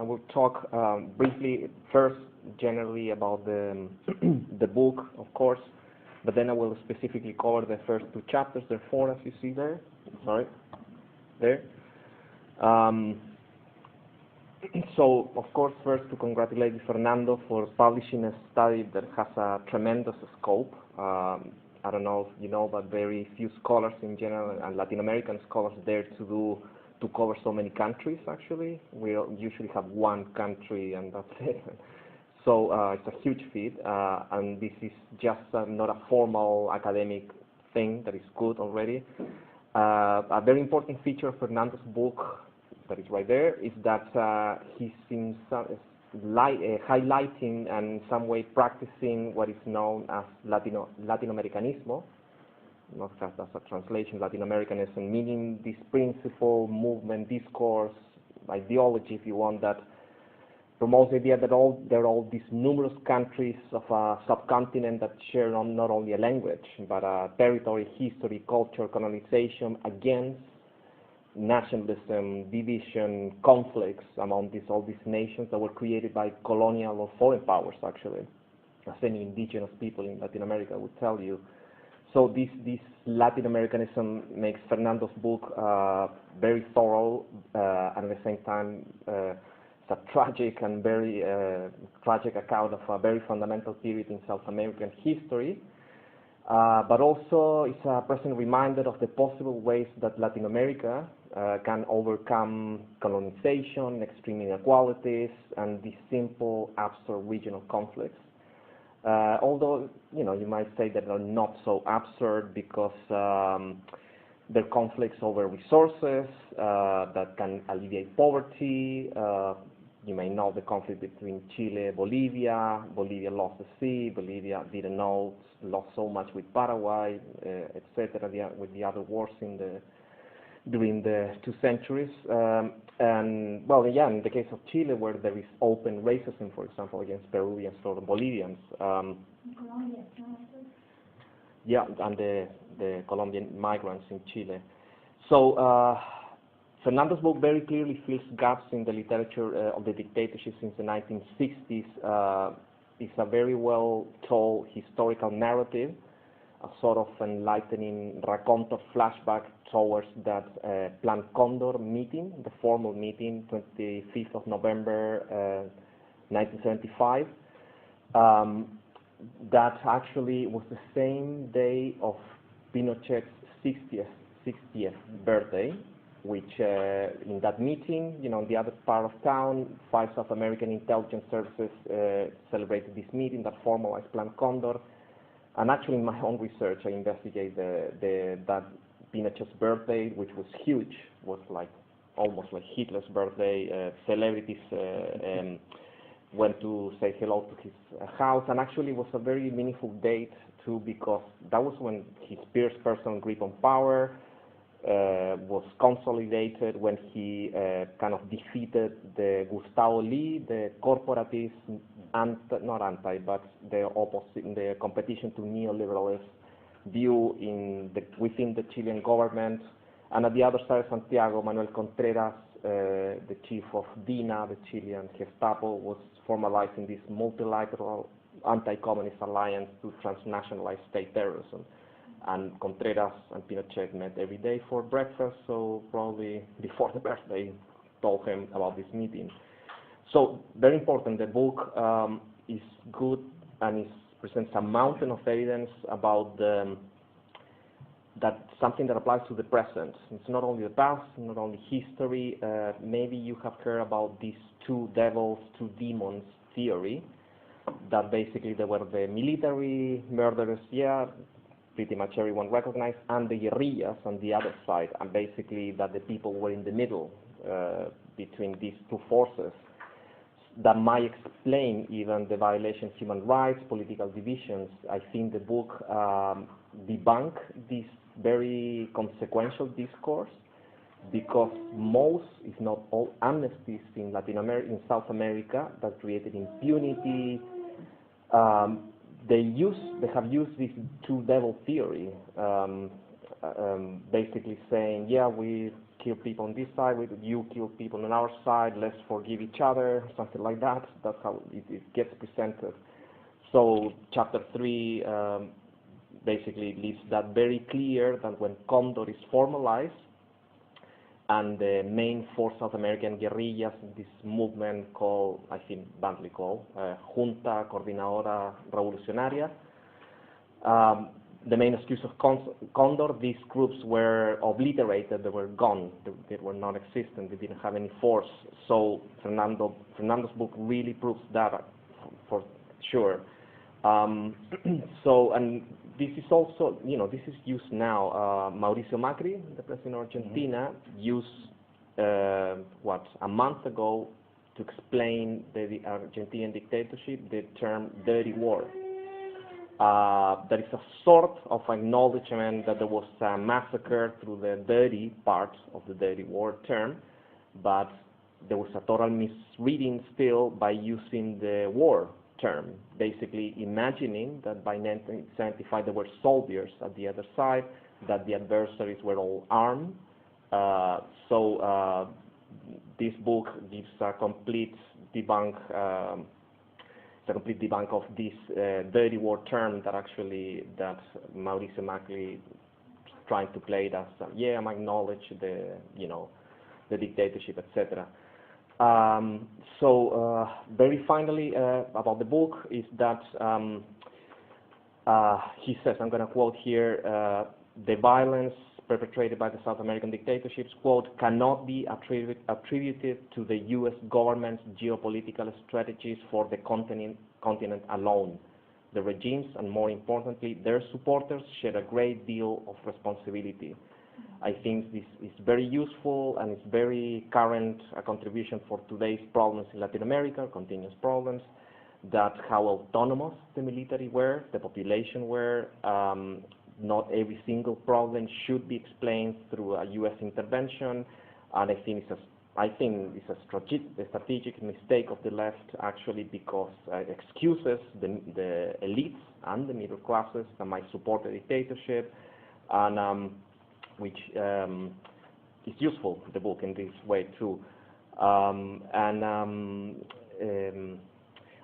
I will talk briefly first, generally about the the book, of course, but then I will specifically cover the first two chapters. There are four, as you see there. Sorry, there. So, of course, first to congratulate Fernando for publishing a study that has a tremendous scope. I don't know if you know, but very few scholars in general, and Latin American scholars, dare to cover so many countries. Actually, we usually have one country, and that's it. So it's a huge feat, and this is just not a formal academic thing. That is good already. A very important feature of Fernando's book, that is right there, is that he seems highlighting and in some way practicing what is known as Latinoamericanismo. Not just as a translation, Latino-Americanism, meaning this principle, movement, discourse, ideology, if you want, that promotes the idea that there are all these numerous countries of a subcontinent that share not only a language, but a territory, history, culture, colonization, against nationalism, division, conflicts among all these nations that were created by colonial or foreign powers, actually, as any indigenous people in Latin America would tell you. So this Latin Americanism makes Fernando's book very thorough, and at the same time it's a tragic and very tragic account of a very fundamental period in South American history. But also it's a present reminder of the possible ways that Latin America can overcome colonization, extreme inequalities, and these simple, absurd regional conflicts. Although, you might say that they're not so absurd because they're conflicts over resources that can alleviate poverty. You may know the conflict between Chile and Bolivia. Bolivia lost the sea. Bolivia didn't know, lost so much with Paraguay, etc., with the other wars during the 2 centuries. And, well, yeah, in the case of Chile, where there is open racism, for example, against Peruvians or Bolivians. Yeah, and the Colombian migrants in Chile. So Fernando's book very clearly fills gaps in the literature of the dictatorship since the 1960s. It's a very well told historical narrative, a sort of enlightening raconto flashback towards that Plan Condor meeting, the formal meeting, 25th of November 1975. That actually was the same day of Pinochet's 60th birthday, which in that meeting, in the other part of town, 5 South American intelligence services celebrated this meeting that formalized Plan Condor. And actually, in my own research, I investigated that Pinochet's birthday, which was huge, was like almost like Hitler's birthday. Celebrities went to say hello to his house, and actually it was a very meaningful date too, because that was when his personal grip on power was consolidated, when he kind of defeated the Gustavo Lee, the corporatist, but the opposite, in the competition to neoliberalist view within the Chilean government. And at the other side of Santiago, Manuel Contreras, the chief of DINA, the Chilean Gestapo, was formalizing this multilateral anti-communist alliance to transnationalize state terrorism. And Contreras and Pinochet met every day for breakfast, so probably before the birthday told him about this meeting. So very important, the book is good and it presents a mountain of evidence about that something that applies to the present. It's not only the past, not only history. Maybe you have heard about these 2 devils, 2 demons theory, that basically they were the military murderers, yeah, pretty much everyone recognized, and the guerrillas on the other side, and basically that the people were in the middle between these 2 forces that might explain even the violation of human rights, political divisions. I think the book debunk this very consequential discourse, because most, if not all, amnesties in South America that created impunity, they have used this 2 devil theory, basically saying, yeah, we kill people on this side, you kill people on our side, let's forgive each other, something like that. That's how it gets presented. So chapter 3 basically leaves that very clear that when Condor is formalized, and the main four South American guerrillas in this movement called, I think badly called, Junta Coordinadora Revolucionaria, the main excuse of Condor, these groups were obliterated, they were gone, they were non-existent, they didn't have any force. So Fernando's book really proves that for sure. So, and this is also, this is used now. Mauricio Macri, the president of Argentina, used, a month ago to explain the Argentinian dictatorship, the term dirty war. That is a sort of acknowledgement that there was a massacre through the dirty part of the dirty war term, but there was a total misreading still by using the war term, basically imagining that by 1975 there were soldiers at the other side, that the adversaries were all armed. So this book gives a complete debunk of this dirty war term that Mauricio Macri trying to play it as, I'm acknowledge the dictatorship, etc. So very finally about the book is that he says, I'm going to quote here, the violence perpetrated by the South American dictatorships, quote, cannot be attributed to the U.S. government's geopolitical strategies for the continent alone. The regimes, and more importantly, their supporters, share a great deal of responsibility. I think this is very useful and it's very current, a contribution for today's problems in Latin America, continuous problems, that how autonomous the military were, the population were. Not every single problem should be explained through a U.S. intervention, and I think it's a strategic mistake of the left, actually, because it excuses the elites and the middle classes that might support the dictatorship, and which is useful, the book, in this way too.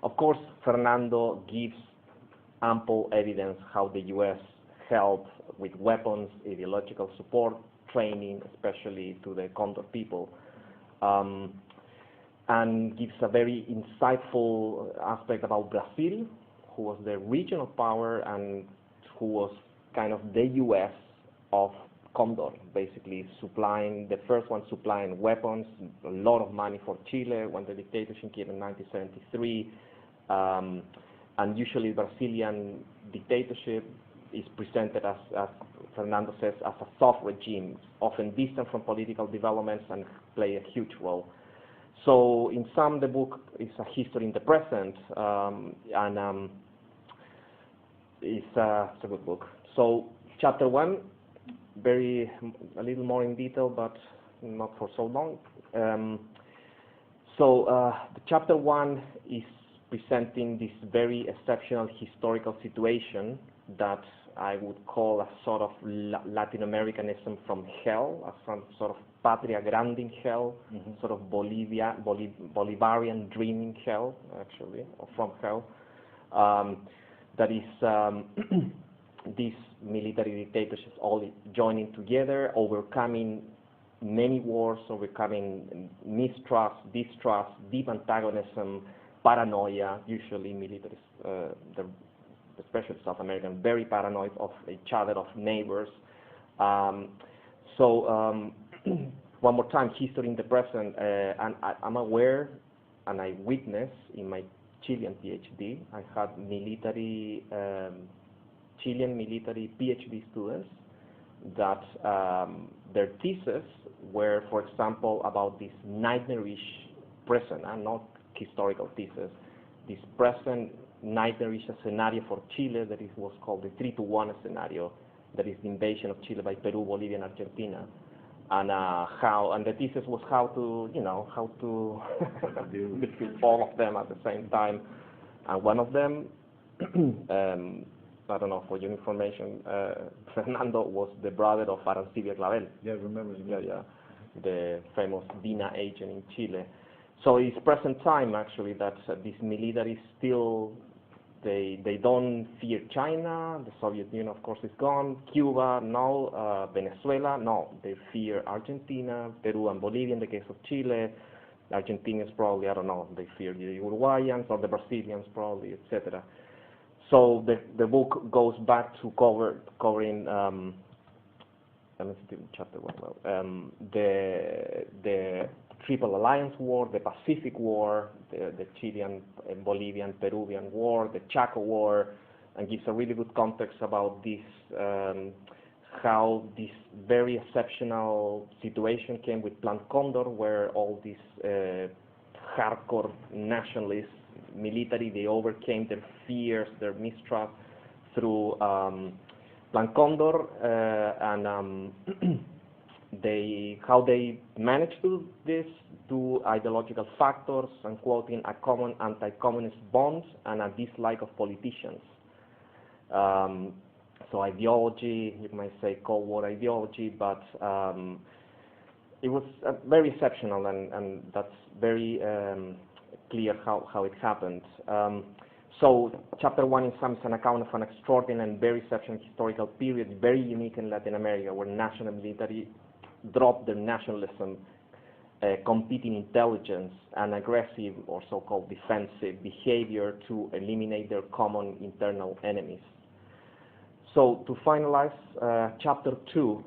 Of course, Fernando gives ample evidence how the U.S. helped with weapons, ideological support, training, especially to the Condor people, and gives a very insightful aspect about Brazil, who was the regional power and who was kind of the U.S. of Condor, basically the first one supplying weapons, a lot of money for Chile when the dictatorship came in 1973, and usually Brazilian dictatorship is presented as Fernando says, as a soft regime, often distant from political developments and play a huge role. So in sum, the book is a history in the present, and it's a good book. So chapter 1, a little more in detail, but not for so long. The chapter 1 is presenting this very exceptional historical situation that I would call a sort of Latin Americanism from hell, a sort of patria grande in hell, sort of Bolivarian dream in hell, actually, or from hell. That is these military dictatorships all joining together, overcoming many wars, overcoming mistrust, distrust, deep antagonism, paranoia. Usually militaries, especially South American, very paranoid of each other, of neighbors. One more time, history in the present, and I'm aware, and I witnessed in my Chilean PhD, I had Chilean military PhD students that their theses were, for example, about this nightmarish present, and not historical thesis, this present nightmarish scenario for Chile that was called the 3-to-1 scenario, that is the invasion of Chile by Peru, Bolivia, and Argentina, and the thesis was how to defeat all of them at the same time, and one of them, I don't know, for your information, Fernando was the brother of Arancibia Clavel. Yeah, I remember. Yeah. the famous DINA agent in Chile. So it's present time, actually, that this military still, they don't fear China. The Soviet Union, of course, is gone. Cuba, no. Venezuela, no. They fear Argentina, Peru, and Bolivia in the case of Chile. Argentinians probably, I don't know, they fear the Uruguayans or the Brazilians probably, etc. So the book goes back to covering, let me see, chapter 1, the Triple Alliance War, the Pacific War, the Chilean, Bolivian, Peruvian War, the Chaco War, and gives a really good context about this, how this very exceptional situation came with Plan Condor, where all these hardcore nationalists, military, they overcame their fears, their mistrust through Plan Condor, and how they managed to do this, through ideological factors, and quoting a common anti-communist bond and a dislike of politicians. So ideology, you might say Cold War ideology, but it was very exceptional, and that's very clear how it happened. So chapter 1 in sum is an account of an extraordinary and very exceptional historical period, very unique in Latin America, where national military dropped their nationalism, competing intelligence, and aggressive or so-called defensive behavior to eliminate their common internal enemies. So to finalize chapter 2,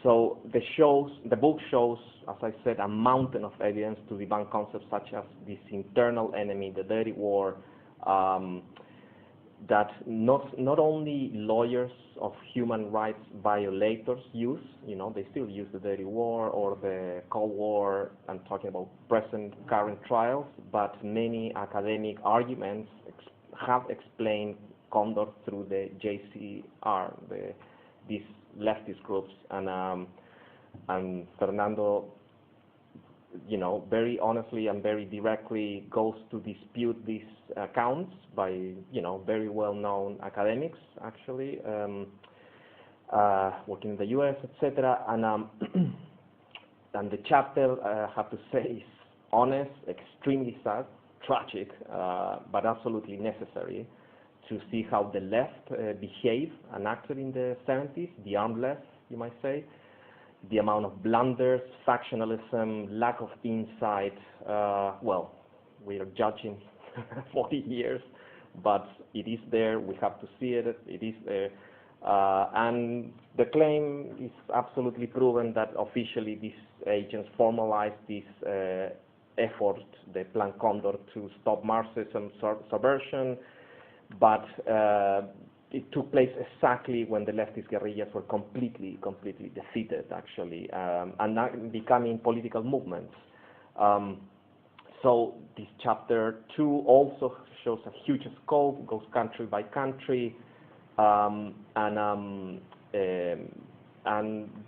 so the book shows, as I said, a mountain of evidence to debunk concepts such as this internal enemy, the dirty war, that not only lawyers of human rights violators use, they still use the dirty war or the Cold War. I'm talking about current trials, but many academic arguments have explained Condor through the JCR, these leftist groups, and Fernando, very honestly and very directly goes to dispute these accounts by, very well-known academics, actually, working in the U.S., etc. And the chapter, I have to say, is honest, extremely sad, tragic, but absolutely necessary to see how the left behaved and acted in the 70s, the armed left, you might say. The amount of blunders, factionalism, lack of insight, well, we are judging 40 years, but it is there, we have to see it, it is there. And the claim is absolutely proven that officially these agents formalized this effort, the Plan Condor, to stop Marxism subversion, but it took place exactly when the leftist guerrillas were completely defeated, actually, and becoming political movements. So this chapter 2 also shows a huge scope, goes country by country, and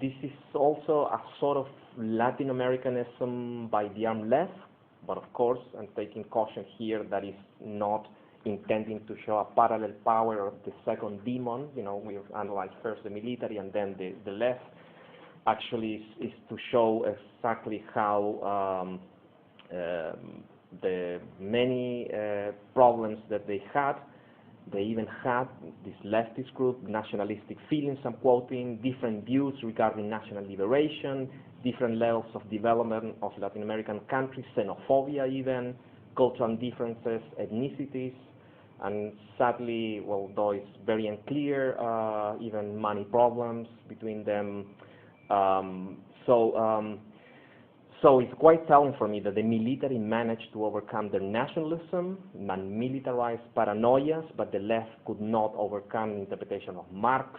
this is also a sort of Latin Americanism by the armed left, but of course, I'm taking caution here that is not intending to show a parallel power of the second demon. We've analyzed first the military and then the left. Actually, is to show exactly how the many problems that they had. They even had this leftist group, nationalistic feelings, I'm quoting, different views regarding national liberation, different levels of development of Latin American countries, xenophobia even, cultural differences, ethnicities, and sadly, well, though it's very unclear, even money problems between them. So it's quite telling for me that the military managed to overcome their nationalism and militarized paranoias, but the left could not overcome the interpretation of Marx,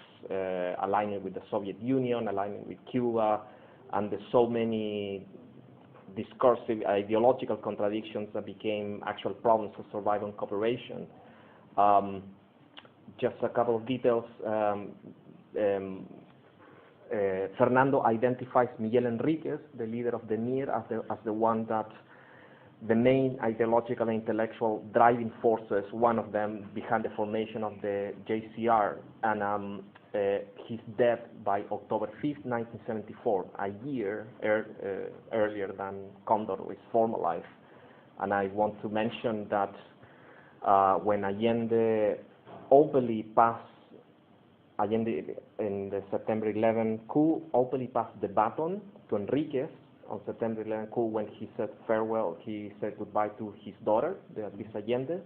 aligning with the Soviet Union, aligning with Cuba, and there's so many discursive ideological contradictions that became actual problems for survival and cooperation. Just a couple of details. Fernando identifies Miguel Enriquez, the leader of the NIR, as the one that the main ideological and intellectual driving forces, one of them behind the formation of the JCR. And his death by October 5th, 1974, a year earlier than Condor was formalized. And I want to mention that when Allende openly passed, Allende in the September 11 coup openly passed the baton to Enriquez on September 11 coup when he said farewell, he said goodbye to his daughter, Beatriz Allende.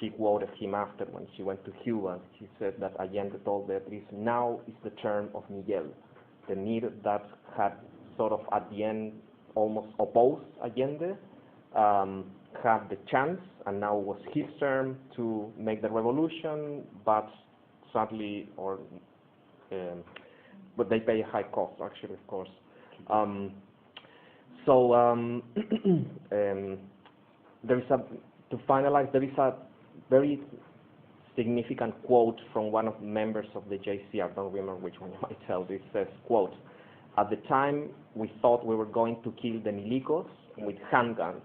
She quoted him after when she went to Cuba. She said that Allende told Beatriz, now is the turn of Miguel. The leader that had sort of at the end almost opposed Allende had the chance, and now was his turn to make the revolution, but sadly, but they pay a high cost, actually, of course. There is to finalize, there is a very significant quote from one of the members of the JC, I don't remember which one you might tell this, says, quote, at the time we thought we were going to kill the milicos with handguns.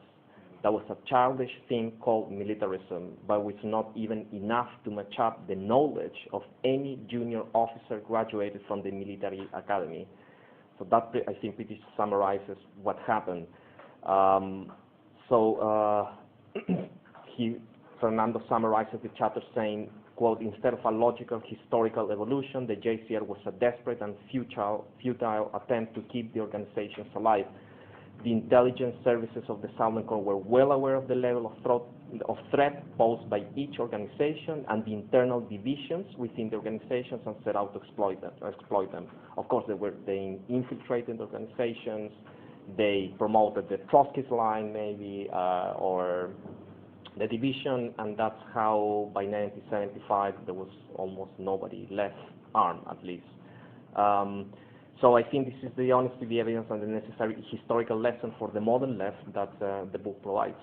That was a childish thing called militarism, but was not even enough to match up the knowledge of any junior officer graduated from the military academy. So that, I think, pretty summarizes what happened. Fernando summarizes the chapter saying, quote, instead of a logical historical evolution, the JCR was a desperate and futile attempt to keep the organizations alive. The intelligence services of the Southern Cone were well aware of the level of threat posed by each organization and the internal divisions within the organizations, and set out to exploit them. Of course, they infiltrated the organizations, they promoted the Trotskyist line maybe, or the division, and that's how by 1975 there was almost nobody left armed, at least. So I think this is the honesty, the evidence, and the necessary historical lesson for the modern left that the book provides.